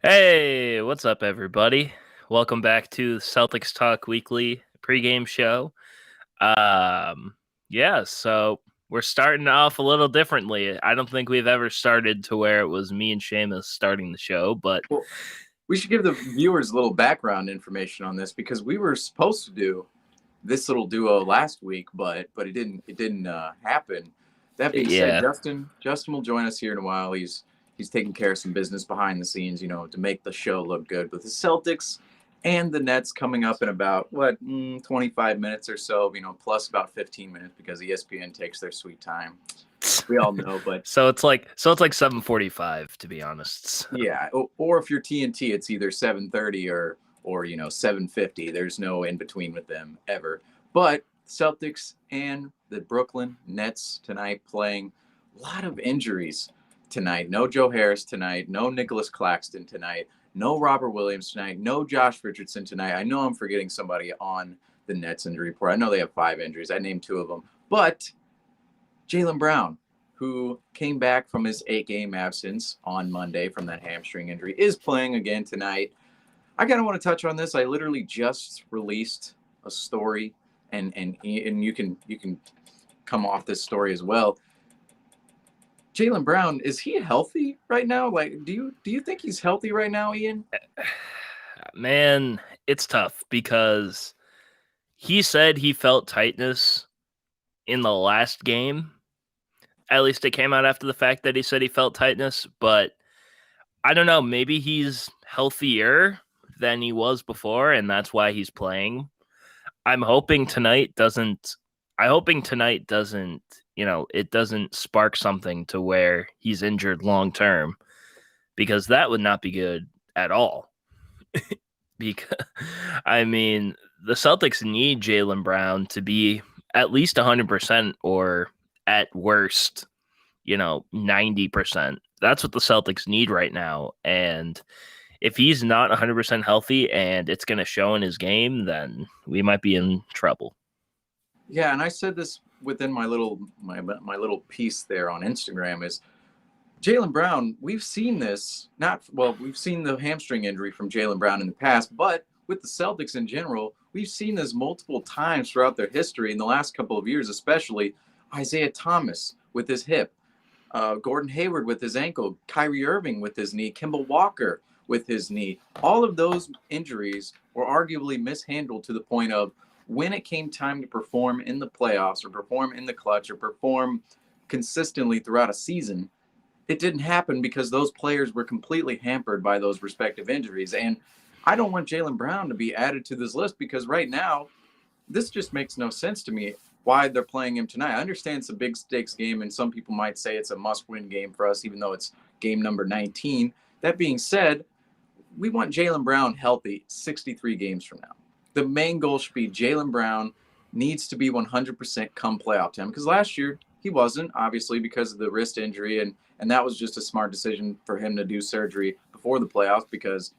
Hey, what's up, everybody? Welcome back to Celtics Talk Weekly pregame show. Um, yeah, so we're starting off a little differently. I don't think we've ever started to where it was me and Seamus starting the show, but Well, we should give the viewers a little background information on this because we were supposed to do this little duo last week, but it didn't happen. That being said, yeah. Justin will join us here in a while. He's taking care of some business behind the scenes, to make the show look good. But the Celtics and the Nets coming up in about 25 minutes or so, plus about 15 minutes because ESPN takes their sweet time. We all know, but So it's like 7:45 to be honest. yeah, or if you're TNT, it's either 7:30 or 7:50. There's no in between with them ever. But Celtics and the Brooklyn Nets tonight playing a lot of injuries tonight. No Joe Harris tonight. No Nicholas Claxton tonight. No Robert Williams tonight. No Josh Richardson tonight. I know I'm forgetting somebody on the Nets injury report. I know they have 5 injuries. I named 2 of them, but Jaylen Brown, who came back from his 8-game absence on Monday from that hamstring injury, is playing again tonight. I kind of want to touch on this. I literally just released a story, and you can come off this story as well. Jaylen Brown, is he healthy right now? Like, do you think he's healthy right now, Ian? Man, it's tough because he said he felt tightness in the last game. At least it came out after the fact that he said he felt tightness, but I don't know. Maybe he's healthier than he was before, and that's why he's playing. I'm hoping tonight doesn't. I'm hoping tonight doesn't. It doesn't spark something to where he's injured long term, because that would not be good at all. Because I mean, the Celtics need Jaylen Brown to be at least 100% or at worst 90%. That's what the Celtics need right now. And if he's not 100% healthy and it's going to show in his game, then we might be in trouble. Yeah, and I said this within my little piece there on Instagram is Jaylen Brown, we've seen this, we've seen the hamstring injury from Jaylen Brown in the past, but with the Celtics in general, we've seen this multiple times throughout their history in the last couple of years, especially Isaiah Thomas with his hip, Gordon Hayward with his ankle, Kyrie Irving with his knee, Kemba Walker with his knee. All of those injuries were arguably mishandled to the point of when it came time to perform in the playoffs or perform in the clutch or perform consistently throughout a season, it didn't happen because those players were completely hampered by those respective injuries. And I don't want Jaylen Brown to be added to this list because right now, this just makes no sense to me why they're playing him tonight. I understand it's a big stakes game, and some people might say it's a must win game for us, even though it's game number 19. That being said, we want Jaylen Brown healthy 63 games from now. The main goal should be Jaylen Brown needs to be 100% come playoff time because last year he wasn't, obviously, because of the wrist injury, and that was just a smart decision for him to do surgery before the playoffs because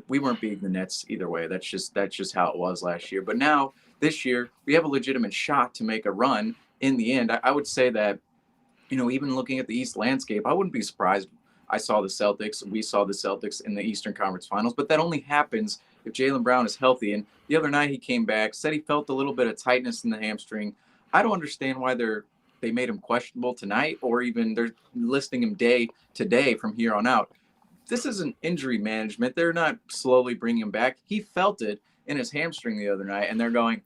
we weren't beating the Nets either way. That's just how it was last year. But now this year we have a legitimate shot to make a run in the end. I would say that even looking at the East landscape, I wouldn't be surprised. We saw the Celtics in the Eastern Conference Finals, but that only happens if Jaylen Brown is healthy. And the other night he came back, said he felt a little bit of tightness in the hamstring. I don't understand why they made him questionable tonight, or even they're listing him day to day from here on out. This isn't injury management. They're not slowly bringing him back. He felt it in his hamstring the other night, and they're going,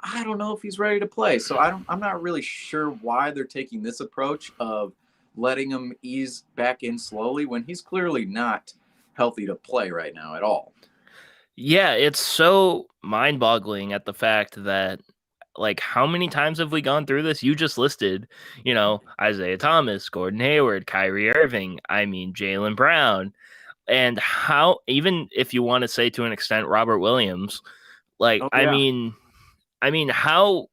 I don't know if he's ready to play. So I'm not really sure why they're taking this approach of letting him ease back in slowly when he's clearly not healthy to play right now at all. Yeah, it's so mind boggling at the fact that, like, how many times have we gone through this? You just listed, Isaiah Thomas, Gordon Hayward, Kyrie Irving, Jaylen Brown. And how, even if you want to say to an extent, Robert Williams, like, Oh yeah. how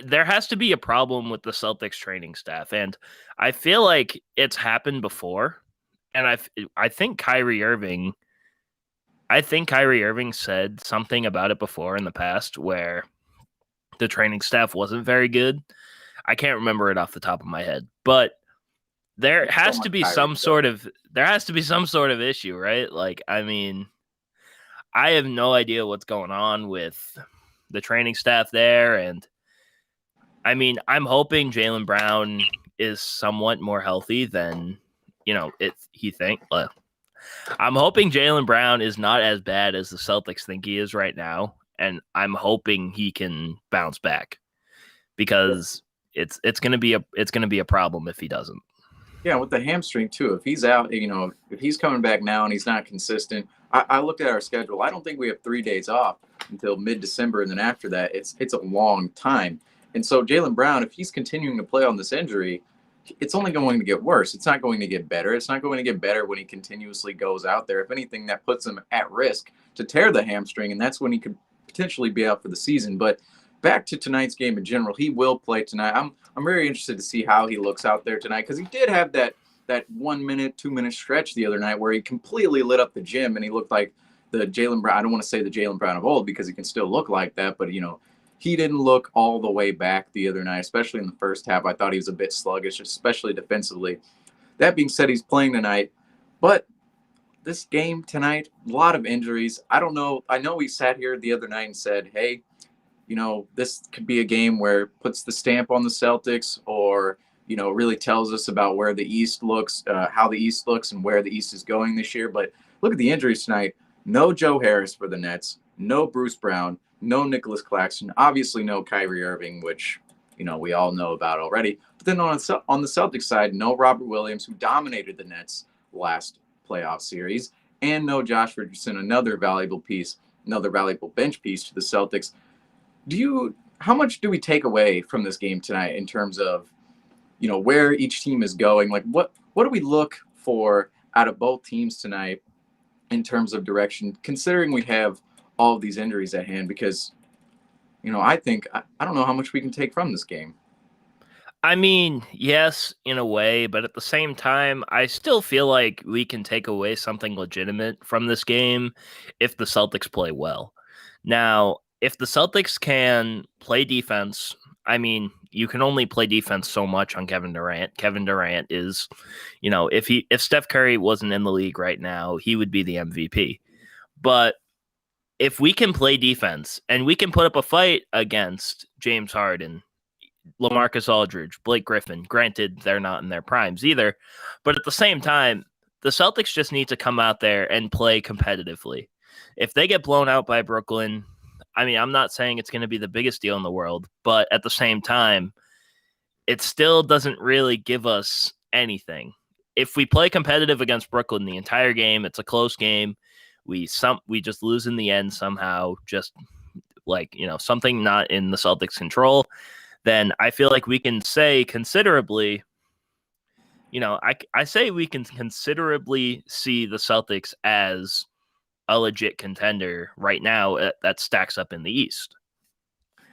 there has to be a problem with the Celtics training staff. And I feel like it's happened before. And I think Kyrie Irving, said something about it before in the past where the training staff wasn't very good. I can't remember it off the top of my head, but there I just don't has to want be Kyrie some to go. sort of issue, right? Like, I mean, I have no idea what's going on with the training staff there, and I mean, I'm hoping Jaylen Brown is somewhat more healthy than he think. I'm hoping Jaylen Brown is not as bad as the Celtics think he is right now, and I'm hoping he can bounce back because it's gonna be a problem if he doesn't. Yeah, with the hamstring too. If he's out, if he's coming back now and he's not consistent, I looked at our schedule. I don't think we have 3 days off until mid-December, and then after that, it's a long time. And so Jaylen Brown, if he's continuing to play on this injury, it's only going to get worse. It's not going to get better. It's not going to get better when he continuously goes out there. If anything, that puts him at risk to tear the hamstring, and that's when he could potentially be out for the season. But back to tonight's game in general, he will play tonight. I'm very interested to see how he looks out there tonight because he did have that 1 minute, 2 minute stretch the other night where he completely lit up the gym and he looked like the Jaylen Brown. I don't want to say the Jaylen Brown of old because he can still look like that, but he didn't look all the way back the other night, especially in the first half. I thought he was a bit sluggish, especially defensively. That being said, he's playing tonight, but this game tonight, a lot of injuries. I don't know. I know we sat here the other night and said, hey, this could be a game where it puts the stamp on the Celtics or, really tells us about where the East looks, how the East looks and where the East is going this year. But look at the injuries tonight. No Joe Harris for the Nets, no Bruce Brown, no Nicholas Claxton, obviously no Kyrie Irving, which, we all know about already. But then on the Celtics side, no Robert Williams, who dominated the Nets last playoff series, and no Josh Richardson, another valuable bench piece to the Celtics. How much do we take away from this game tonight in terms of where each team is going? Like what do we look for out of both teams tonight in terms of direction, considering we have all of these injuries at hand? Because I don't know how much we can take from this game. I mean, yes, in a way, but at the same time, I still feel like we can take away something legitimate from this game if the Celtics play well. Now, if the Celtics can play defense, I mean, you can only play defense so much on Kevin Durant. Kevin Durant is, if Steph Curry wasn't in the league right now, he would be the MVP. But if we can play defense and we can put up a fight against James Harden, LaMarcus Aldridge, Blake Griffin. Granted, they're not in their primes either, but at the same time, the Celtics just need to come out there and play competitively. If they get blown out by Brooklyn, I mean, I'm not saying it's going to be the biggest deal in the world, but at the same time, it still doesn't really give us anything. If we play competitive against Brooklyn the entire game, it's a close game. We just lose in the end somehow, just something not in the Celtics' control. Then I feel like we can say considerably, I say we can considerably see the Celtics as a legit contender right now that stacks up in the East.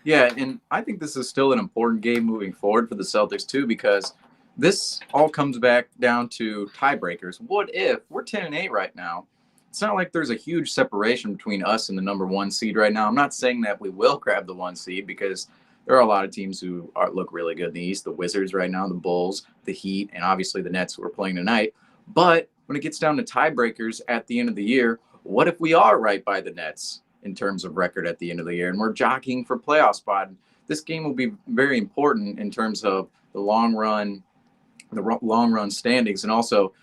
Yeah, and I think this is still an important game moving forward for the Celtics too, because this all comes back down to tiebreakers. What if we're 10-8 right now? It's not like there's a huge separation between us and the number 1 seed right now. I'm not saying that we will grab the 1 seed because there are a lot of teams who look really good in the East. The Wizards right now, the Bulls, the Heat, and obviously the Nets who are playing tonight. But when it gets down to tiebreakers at the end of the year, what if we are right by the Nets in terms of record at the end of the year and we're jockeying for playoff spot? This game will be very important in terms of the long run standings. And also,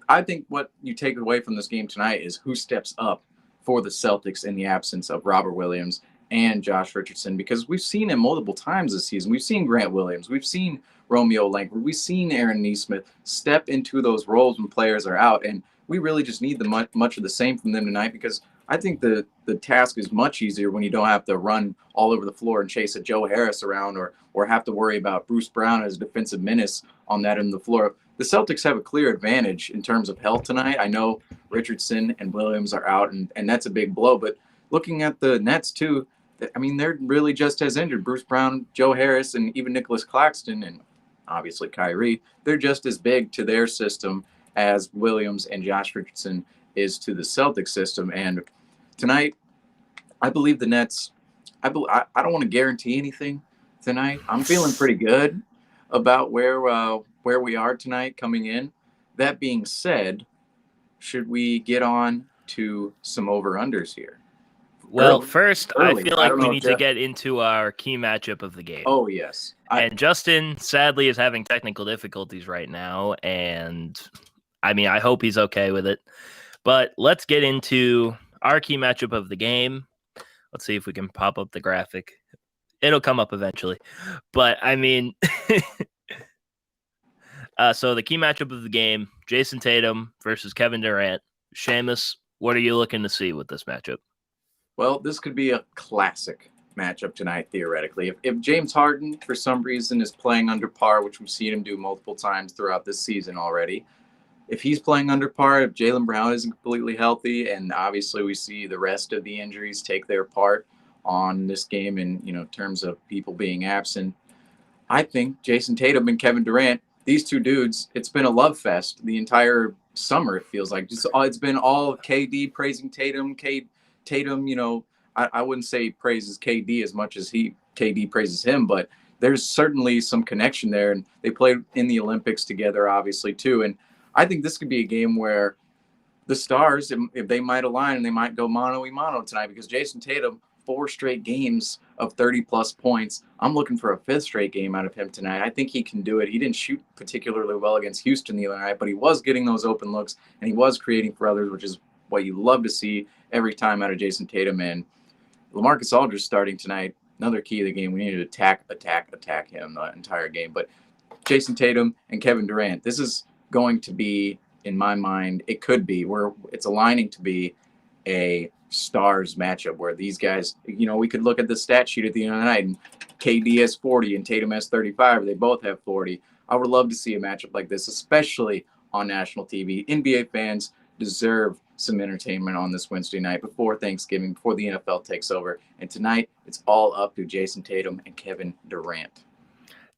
I think what you take away from this game tonight is who steps up for the Celtics in the absence of Robert Williams and Josh Richardson, because we've seen him multiple times this season. We've seen Grant Williams. We've seen Romeo Langford. We've seen Aaron Nesmith step into those roles when players are out. And we really just need much of the same from them tonight, because I think the task is much easier when you don't have to run all over the floor and chase a Joe Harris around or have to worry about Bruce Brown as a defensive menace on that end of the floor. The Celtics have a clear advantage in terms of health tonight. I know Richardson and Williams are out, and that's a big blow. But looking at the Nets too, I mean, they're really just as injured. Bruce Brown, Joe Harris, and even Nicholas Claxton, and obviously Kyrie, they're just as big to their system as Williams and Josh Richardson is to the Celtics system. And tonight, I believe the Nets. I don't want to guarantee anything tonight. I'm feeling pretty good about where where we are tonight coming in. That being said, should we get on to some over-unders here? Well, first, I Early. feel I like don't we know if need to Jeff. get into our key matchup of the game. Oh, yes. And Justin, sadly, is having technical difficulties right now. And I mean, I hope he's okay with it. But let's get into our key matchup of the game. Let's see if we can pop up the graphic. It'll come up eventually. But I mean, so the key matchup of the game, Jayson Tatum versus Kevin Durant. Seamus, what are you looking to see with this matchup? Well, this could be a classic matchup tonight, theoretically. If James Harden, for some reason, is playing under par, which we've seen him do multiple times throughout this season already, if he's playing under par, if Jaylen Brown isn't completely healthy, and obviously we see the rest of the injuries take their part on this game in terms of people being absent, I think Jayson Tatum and Kevin Durant, these two dudes, it's been a love fest the entire summer. It feels like it's been all KD praising Tatum. Tatum, I wouldn't say praises KD as much as KD praises him, but there's certainly some connection there, and they played in the Olympics together, obviously too. And I think this could be a game where the stars, if they might align and they might go mano a mano tonight, because Jayson Tatum, 4 straight games of 30-plus points. I'm looking for a 5th straight game out of him tonight. I think he can do it. He didn't shoot particularly well against Houston the other night, but he was getting those open looks, and he was creating for others, which is what you love to see every time out of Jayson Tatum. And LaMarcus Aldridge starting tonight, another key of the game. We need to attack him the entire game. But Jayson Tatum and Kevin Durant, this is going to be, in my mind, it could be where it's aligning to be a stars matchup where these guys, we could look at the stat sheet at the end of the night and KD has 40 and Tatum has 35. They both have 40. I would love to see a matchup like this, especially on national TV. NBA fans deserve some entertainment on this Wednesday night before Thanksgiving, before the NFL takes over. And tonight, it's all up to Jayson Tatum and Kevin Durant.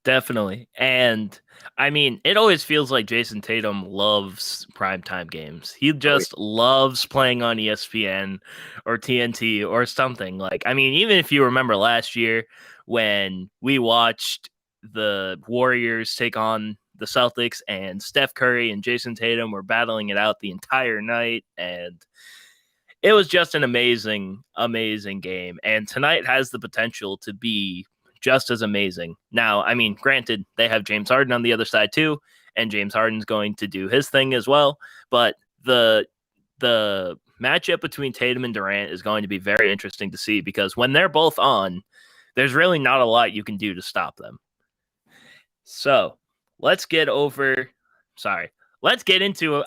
Definitely. And I mean, it always feels like Jayson Tatum loves primetime games. He just loves playing on ESPN or TNT or something. Like, I mean, even if you remember last year when we watched the Warriors take on the Celtics and Steph Curry and Jayson Tatum were battling it out the entire night. And it was just an amazing, amazing game. And tonight has the potential to be just as amazing. Now, I mean, granted, they have James Harden on the other side too, and James Harden's going to do his thing as well. But the matchup between Tatum and Durant is going to be very interesting to see because when they're both on, there's really not a lot you can do to stop them. So let's get into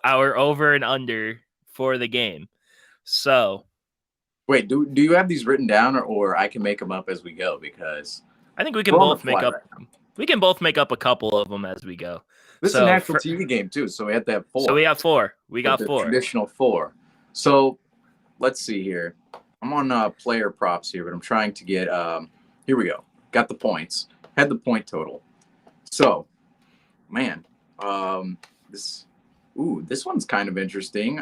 our over and under for the game. So wait, do you have these written down or I can make them up as we go? Because I think we can both make up. Right, we can both make up a couple of them as we go. This is a national TV game too, so we have to have 4. So we have 4. We got 4. Traditional 4. So let's see here. I'm on player props here, but I'm trying to get. Here we go. Got the points. Had the point total. So, man, this one's kind of interesting.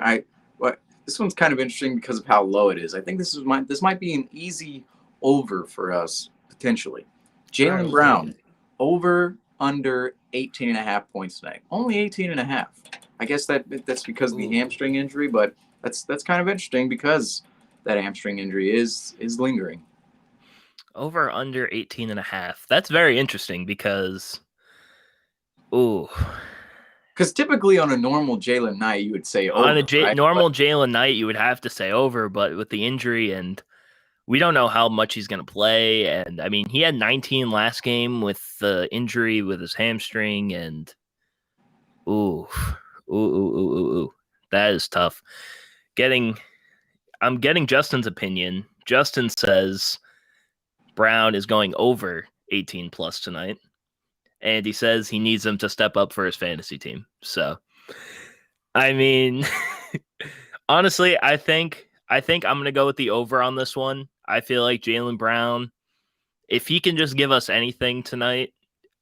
This one's kind of interesting because of how low it is. I think this might be an easy over for us potentially. Jaylen Brown, over under 18.5 points tonight. Only 18.5. I guess that's because of the hamstring injury, but that's kind of interesting because that hamstring injury is lingering. Over under 18.5. That's very interesting because, because typically on a normal Jaylen night you would say over. On a normal Jaylen night you would have to say over, but with the injury and we don't know how much he's going to play. And I mean, he had 19 last game with the injury with his hamstring. And that is tough. I'm getting Justin's opinion. Justin says Brown is going over 18 plus tonight. And he says he needs him to step up for his fantasy team. So, I mean, honestly, I think I'm going to go with the over on this one. I feel like Jaylen Brown, if he can just give us anything tonight,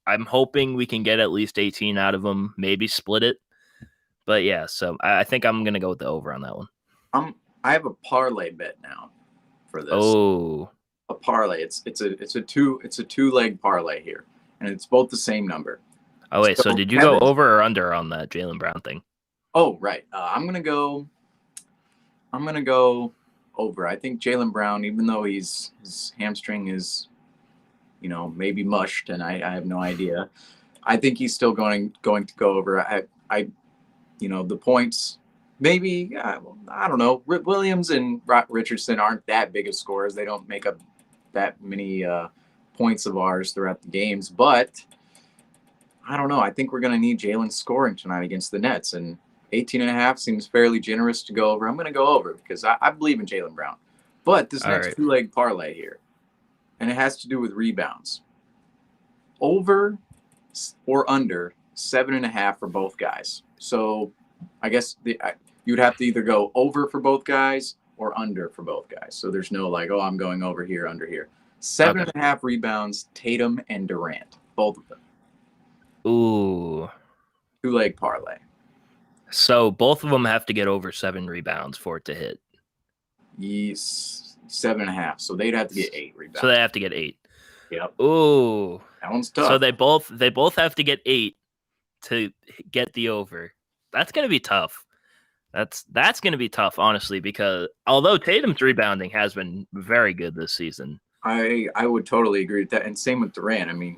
I'm hoping we can get at least 18 out of him, maybe split it. But yeah, so I think I'm going to go with the over on that one. I have a parlay bet now for this. Oh, a parlay. It's a 2-leg parlay here, and it's both the same number. Oh wait, so So did you go Kevin, over or under on that Jaylen Brown thing? oh right, I'm gonna go over. I think Jaylen Brown, even though his hamstring is maybe mushed, and I have no idea. I think he's still going to go over. The points. Maybe I don't know. Williams and Richardson aren't that big of scorers. They don't make up that many points of ours throughout the games. But I don't know. I think we're going to need Jaylen scoring tonight against the Nets. And 18.5 seems fairly generous to go over. I'm going to go over because I believe in Jaylen Brown. But this All next right. two-leg parlay here, and it has to do with rebounds. Over or under 7.5 for both guys. So I guess you'd have to either go over for both guys or under for both guys. So there's no like, oh, I'm going over here, under here. Seven Okay. and a half rebounds, Tatum and Durant, both of them. Ooh. Two-leg parlay. So both of them have to get over 7 rebounds for it to hit. Yes, 7.5. So they'd have to get 8 rebounds. So they have to get 8. Yep. Ooh. That one's tough. So they both have to get 8 to get the over. That's gonna be tough. That's gonna be tough, honestly, because although Tatum's rebounding has been very good this season. I would totally agree with that. And same with Durant. I mean,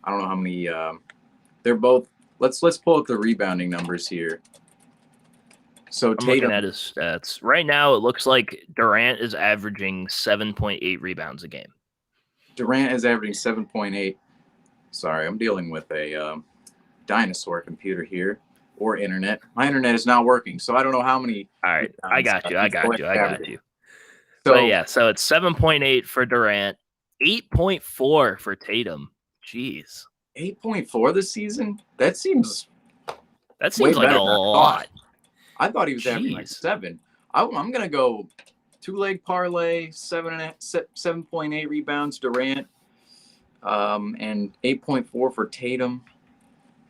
I don't know how many they're both. Let's pull up the rebounding numbers here. So I'm looking Tatum, at his stats. Right now, it looks like Durant is averaging 7.8 rebounds a game. Durant is averaging 7.8. Sorry, I'm dealing with a dinosaur computer here or internet. My internet is not working, so I don't know how many. All right. I got you. But So yeah, so it's 7.8 for Durant, 8.4 for Tatum. Jeez. 8.4 this season. That seems That way seems like a better than I thought. lot. I thought he was averaging like Jeez. 7. I'm gonna go two-leg parlay, 7.8 rebounds Durant, and 8.4 for Tatum.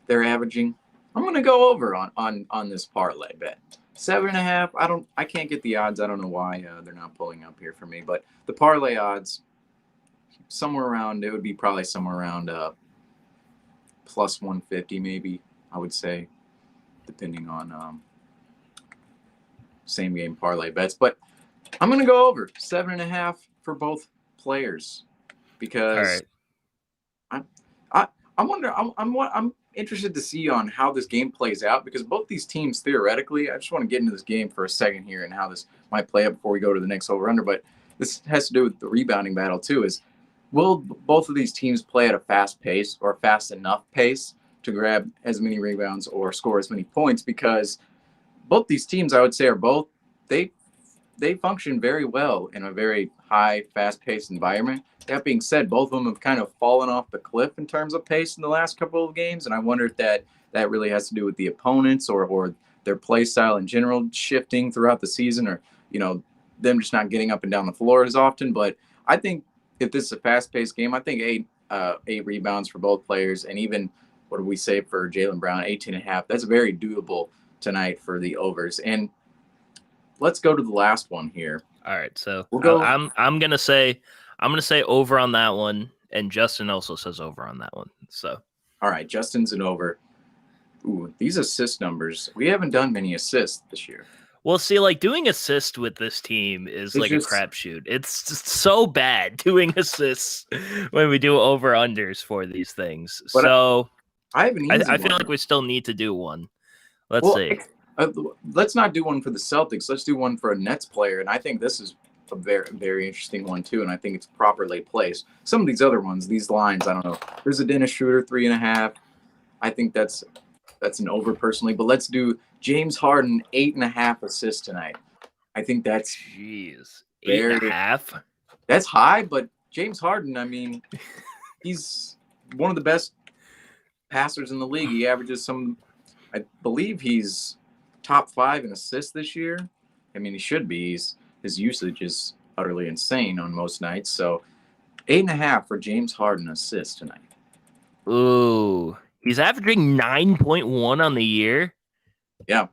They're averaging. I'm gonna go over on this parlay bet. 7.5. I can't get the odds. I don't know why they're not pulling up here for me. But the parlay odds, somewhere around, it would be probably somewhere around plus 150 maybe. I would say, depending on same game parlay bets. But I'm gonna go over 7.5 for both players because All right. I wonder. I'm interested to see on how this game plays out because both these teams theoretically. I just want to get into this game for a second here and how this might play out before we go to the next over under. But this has to do with the rebounding battle too. Is will both of these teams play at a fast pace or a fast enough pace to grab as many rebounds or score as many points? Because both these teams, I would say, are both they they function very well in a very high, fast-paced environment. That being said, both of them have kind of fallen off the cliff in terms of pace in the last couple of games, and I wonder if that really has to do with the opponents or their play style in general shifting throughout the season, or them just not getting up and down the floor as often. But I think if this is a fast-paced game, I think eight rebounds for both players, and even what do we say for Jaylen Brown, 18.5. That's very doable tonight for the overs. And let's go to the last one here. All right. So We'll go. I'm gonna say over on that one, and Justin also says over on that one. So All right, Justin's an over. Ooh, these assist numbers. We haven't done many assists this year. we'll see. Like doing assist with this team is It's like just- a crapshoot. It's just so bad doing assists when we do over unders for these things. But so I have an easy I feel one. like we still need to do one. Let's see. Let's not do one for the Celtics. Let's do one for a Nets player. And I think this is a very, very interesting one, too. And I think it's properly placed. Some of these other ones, these lines, I don't know. There's a Dennis Schroeder, 3.5. I think that's an over personally. But let's do James Harden, 8.5 assists tonight. I think that's Jeez. very, 8.5? That's high, but James Harden, I mean, he's one of the best passers in the league. He averages I believe he's top 5 in assists this year. I mean, he should be. His usage is utterly insane on most nights. So 8.5 for James Harden assists tonight. Ooh. He's averaging 9.1 on the year. Yeah.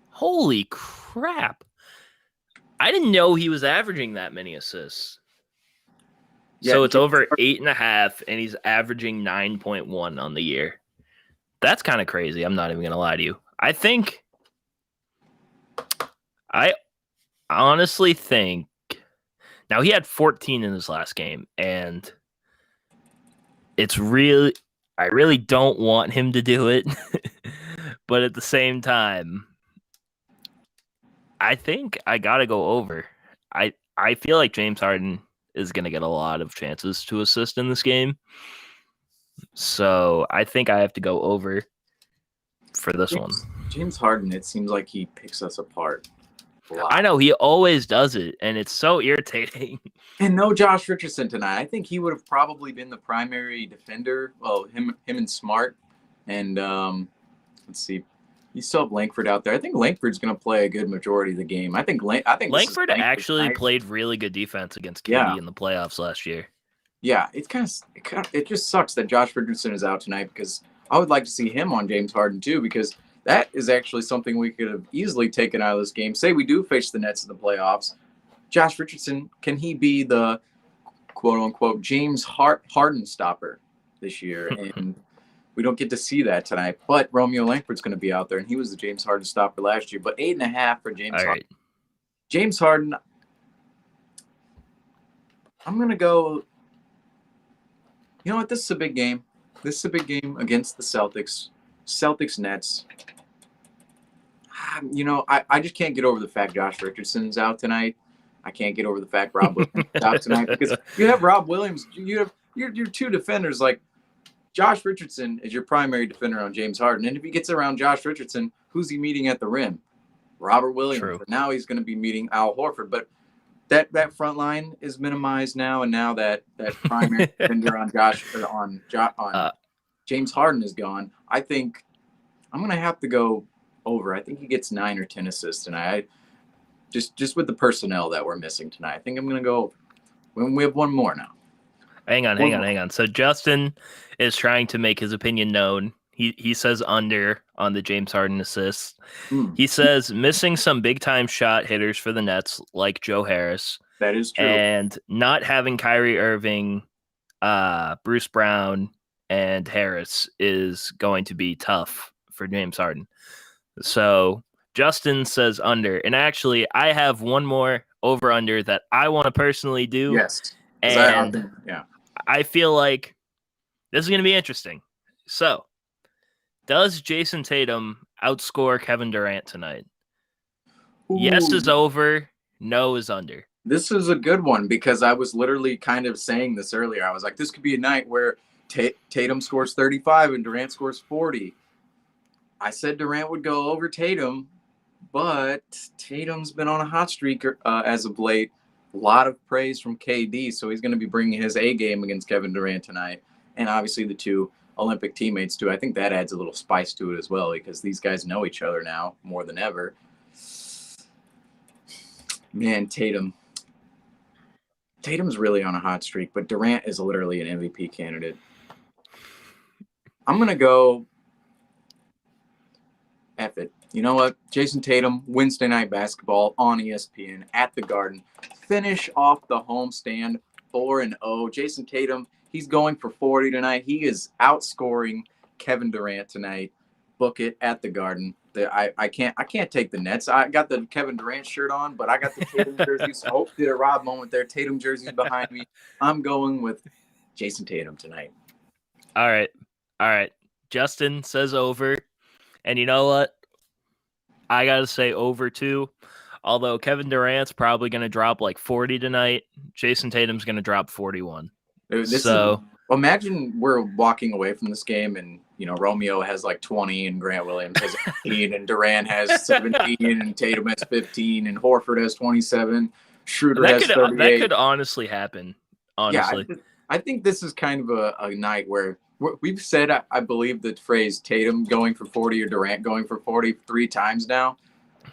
Holy crap. I didn't know he was averaging that many assists. Yeah, so it's over 8.5, and he's averaging 9.1 on the year. That's kind of crazy. I'm not even going to lie to you. I honestly think now he had 14 in his last game, and I really don't want him to do it. But at the same time, I think I got to go over. I feel like James Harden is going to get a lot of chances to assist in this game. So I think I have to go over for this one. James Harden, it seems like he picks us apart a lot. I know he always does it, and it's so irritating. And no Josh Richardson tonight. I think he would have probably been the primary defender. Well, him and Smart. And let's see. You still have Langford out there. I think Langford's going to play a good majority of the game. I think Langford actually played really good defense against KD in the playoffs last year. Yeah, it just sucks that Josh Richardson is out tonight, because I would like to see him on James Harden too, because that is actually something we could have easily taken out of this game. Say we do face the Nets in the playoffs. Josh Richardson, can he be the quote-unquote James Harden stopper this year? And we don't get to see that tonight. But Romeo Langford's going to be out there, and he was the James Harden stopper last year. But 8.5 for James Harden. Right. James Harden, I'm going to go – you know what? This is a big game. This is a big game against the Celtics. Celtics-Nets. You know, I just can't get over the fact Josh Richardson's out tonight. I can't get over the fact Rob Williams is out tonight, because you have Rob Williams. You have your two defenders. Like, Josh Richardson is your primary defender on James Harden. And if he gets around Josh Richardson, who's he meeting at the rim? Robert Williams. True. Now he's going to be meeting Al Horford. But that front line is minimized now, and now that primary defender on James Harden is gone. I think I'm going to have to go over. I think he gets 9 or 10 assists tonight. Just with the personnel that we're missing tonight, I think I'm going to go over. We have one more now. Hang on. So Justin is trying to make his opinion known. He says under on the James Harden assists. He says missing some big-time shot hitters for the Nets, like Joe Harris. That is true. And not having Kyrie Irving, Bruce Brown, and Harris is going to be tough for James Harden. So Justin says under. And actually, I have one more over-under that I want to personally do. Yes. And I feel like this is going to be interesting. So, does Jayson Tatum outscore Kevin Durant tonight? Ooh. Yes is over, no is under. This is a good one, because I was literally kind of saying this earlier. I was like, this could be a night where Tatum scores 35 and Durant scores 40. I said Durant would go over Tatum, but Tatum's been on a hot streak as of late. A lot of praise from KD, so he's going to be bringing his A game against Kevin Durant tonight. And obviously the two Olympic teammates too. I think that adds a little spice to it as well, because these guys know each other now more than ever. Man, Tatum's really on a hot streak, but Durant is literally an MVP candidate. I'm going to go F it. You know what? Jayson Tatum, Wednesday Night Basketball on ESPN at the Garden. Finish off the homestand 4-0. Jayson Tatum, he's going for 40 tonight. He is outscoring Kevin Durant tonight. Book it at the Garden. I can't take the Nets. I got the Kevin Durant shirt on, but I got the Tatum jerseys. Oh, did a Rob moment there. Tatum jerseys behind me. I'm going with Jayson Tatum tonight. All right. Justin says over. And you know what? I got to say over too. Although Kevin Durant's probably going to drop like 40 tonight, Jayson Tatum's going to drop 41. Imagine we're walking away from this game and, you know, Romeo has like 20 and Grant Williams has 18 and Durant has 17 and Tatum has 15 and Horford has 27. Schroeder has 38. That could honestly happen, honestly. Yeah, I think this is kind of a night where we've said, I believe, the phrase Tatum going for 40 or Durant going for 40 3 times now.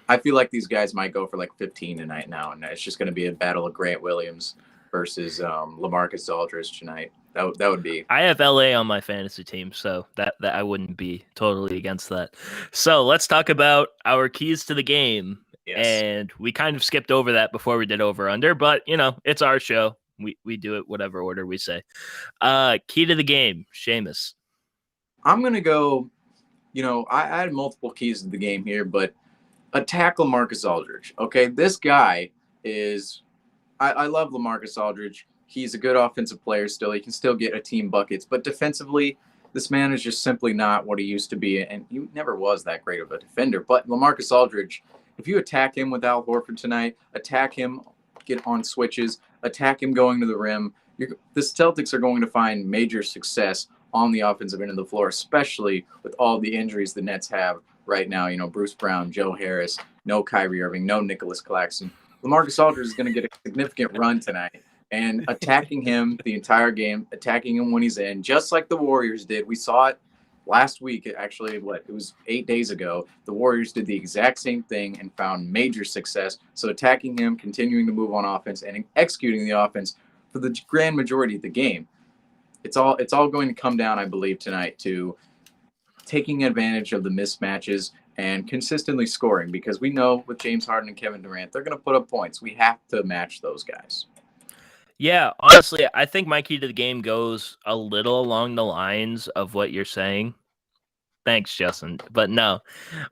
I feel like these guys might go for like 15 tonight now, and it's just going to be a battle of Grant Williams versus LaMarcus Aldridge tonight. That would be. I have LA on my fantasy team, so that I wouldn't be totally against that. So let's talk about our keys to the game. Yes. And we kind of skipped over that before we did over under, but you know, it's our show. We do it whatever order we say. Key to the game, Seamus. I'm gonna go I had multiple keys to the game here, but attack LaMarcus Aldridge. Okay, this guy is. I love LaMarcus Aldridge. He's a good offensive player still. He can still get a team buckets, but defensively, this man is just simply not what he used to be, and he never was that great of a defender. But LaMarcus Aldridge, if you attack him with Al Horford tonight, attack him, get on switches, attack him going to the rim, the Celtics are going to find major success on the offensive end of the floor, especially with all the injuries the Nets have right now. Bruce Brown, Joe Harris, no Kyrie Irving, no Nicholas Claxton. LaMarcus Aldridge is going to get a significant run tonight, and attacking him the entire game, attacking him when he's in, just like the Warriors did. We saw it last week. Actually, it was 8 days ago. The Warriors did the exact same thing and found major success. So attacking him, continuing to move on offense, and executing the offense for the grand majority of the game. It's all going to come down, I believe, tonight to taking advantage of the mismatches and consistently scoring, because we know with James Harden and Kevin Durant, they're going to put up points. We have to match those guys. Yeah, honestly, I think my key to the game goes a little along the lines of what you're saying. Thanks, Justin. But no,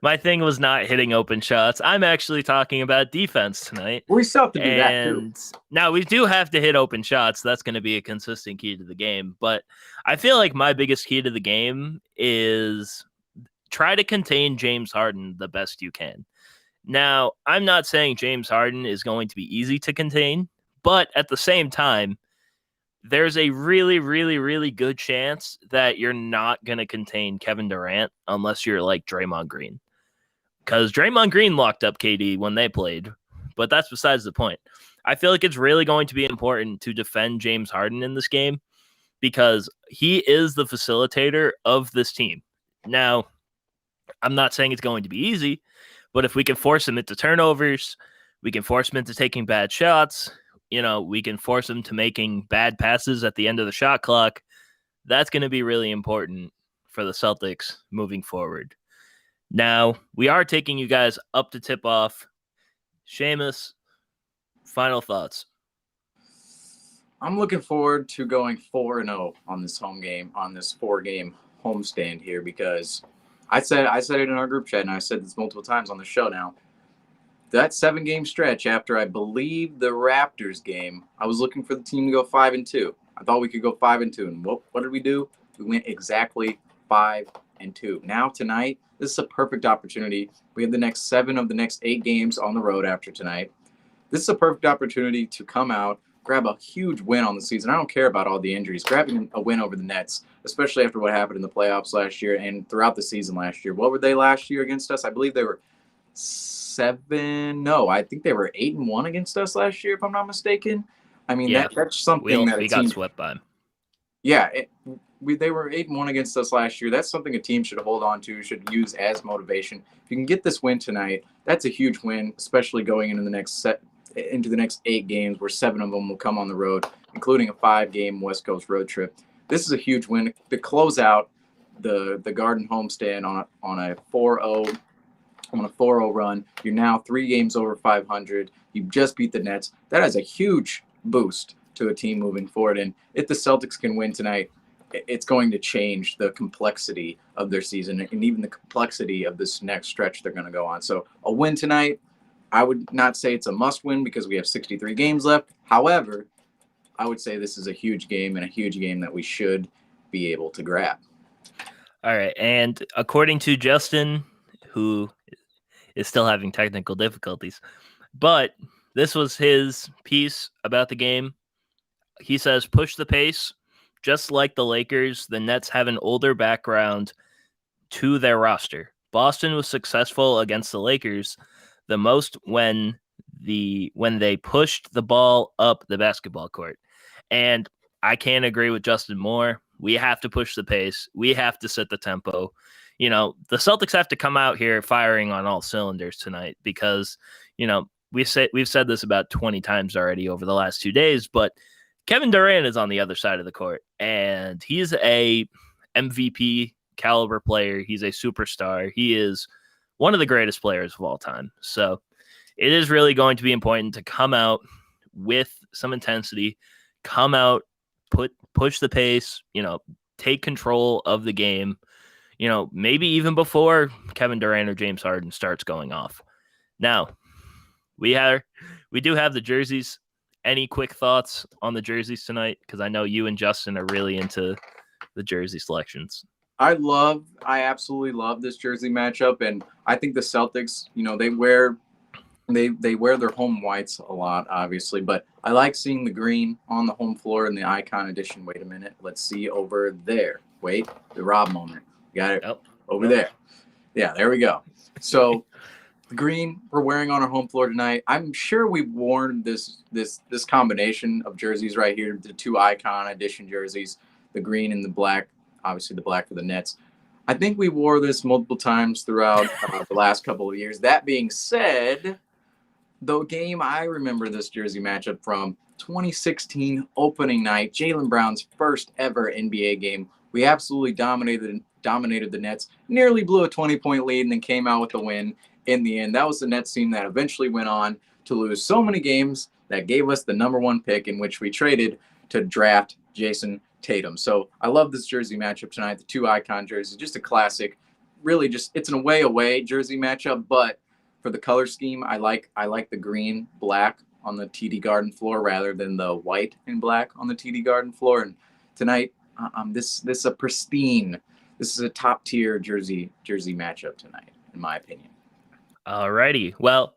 my thing was not hitting open shots. I'm actually talking about defense tonight. We still have to do that too. And now we do have to hit open shots. That's going to be a consistent key to the game. But I feel like my biggest key to the game is try to contain James Harden the best you can. Now, I'm not saying James Harden is going to be easy to contain, but at the same time, there's a really, really, really good chance that you're not going to contain Kevin Durant unless you're like Draymond Green. Because Draymond Green locked up KD when they played, but that's besides the point. I feel like it's really going to be important to defend James Harden in this game because he is the facilitator of this team. Now, I'm not saying it's going to be easy, but if we can force him into turnovers, we can force him into taking bad shots, we can force him to making bad passes at the end of the shot clock. That's going to be really important for the Celtics moving forward. Now, we are taking you guys up to tip off. Seamus, final thoughts. I'm looking forward to going 4-0 on this home game, on this 4-game homestand here, because I said it in our group chat, and I said this multiple times on the show now. That 7-game stretch after, I believe, the Raptors game, I was looking for the team to go 5-2. I thought we could go 5-2, and what did we do? We went exactly 5-2. Now tonight, this is a perfect opportunity. We have the next 7 of the next 8 games on the road after tonight. This is a perfect opportunity to come out, grab a huge win on the season. I don't care about all the injuries. Grabbing a win over the Nets, especially after what happened in the playoffs last year and throughout the season last year. What were they last year against us? I believe they were 7. No, I think they were 8-1 against us last year, if I'm not mistaken. I mean, Yeah, that's something that we got swept by them. Yeah, they were 8-1 against us last year. That's something a team should hold on to, should use as motivation. If you can get this win tonight, that's a huge win, especially going into the next 8 games, where 7 of them will come on the road, including a 5-game West Coast road trip. This is a huge win to close out the Garden homestand on a 4-0 run. You're now 3 games over 500. You just beat the Nets. That has a huge boost to a team moving forward. And if the Celtics can win tonight, it's going to change the complexity of their season and even the complexity of this next stretch they're going to go on. So a win tonight, I would not say it's a must win because we have 63 games left. However, I would say this is a huge game, and a huge game that we should be able to grab. All right. And according to Justin, who is still having technical difficulties, but this was his piece about the game. He says, push the pace. Just like the Lakers, the Nets have an older background to their roster. Boston was successful against the Lakers the most when they pushed the ball up the basketball court. And I can't agree with Justin more. We have to push the pace. We have to set the tempo. The Celtics have to come out here firing on all cylinders tonight because, we've said this about 20 times already over the last 2 days, but Kevin Durant is on the other side of the court, and he's a MVP caliber player. He's a superstar. He is one of the greatest players of all time. So it is really going to be important to come out with some intensity, come out, push the pace, take control of the game. maybe even before Kevin Durant or James Harden starts going off. Now, we do have the jerseys. Any quick thoughts on the jerseys tonight? Because I know you and Justin are really into the jersey selections. I absolutely love this jersey matchup, and I think the Celtics, they wear their home whites a lot, obviously, but I like seeing the green on the home floor in the icon edition. Wait a minute, let's see over there. Wait, the Rob moment. Got it over there. Yeah, there we go. So the green we're wearing on our home floor tonight. I'm sure we've worn this combination of jerseys right here, the two icon edition jerseys, the green and the black. Obviously, the black for the Nets. I think we wore this multiple times throughout the last couple of years. That being said, the game I remember this jersey matchup from 2016 opening night, Jaylen Brown's first ever NBA game. We absolutely dominated the Nets, nearly blew a 20-point lead, and then came out with the win in the end. That was the Nets team that eventually went on to lose so many games that gave us the number one pick, in which we traded to draft Jayson Tatum. So I love this jersey matchup tonight. The two icon jerseys, just a classic. Really, it's an away jersey matchup, but for the color scheme, I like the green black on the TD Garden floor rather than the white and black on the TD Garden floor. And tonight, this is a pristine. This is a top tier jersey matchup tonight, in my opinion. Alrighty, well,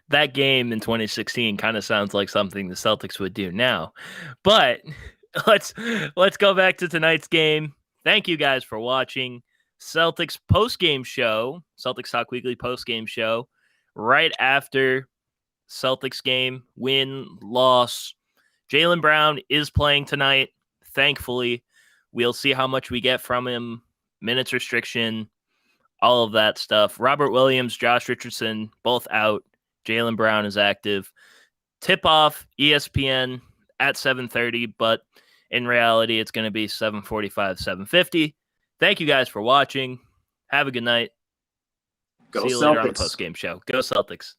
that game in 2016 kind of sounds like something the Celtics would do now, but let's go back to tonight's game. Thank you guys for watching Celtics post-game show, Celtics Talk Weekly post-game show, right after Celtics game, win, loss. Jaylen Brown is playing tonight, thankfully. We'll see how much we get from him, minutes restriction, all of that stuff. Robert Williams, Josh Richardson, both out. Jaylen Brown is active. Tip-off, ESPN at 7:30, but in reality, it's going to be 7:45, 7:50. Thank you guys for watching. Have a good night. Go See you Celtics. later on the post-game show. Go Celtics.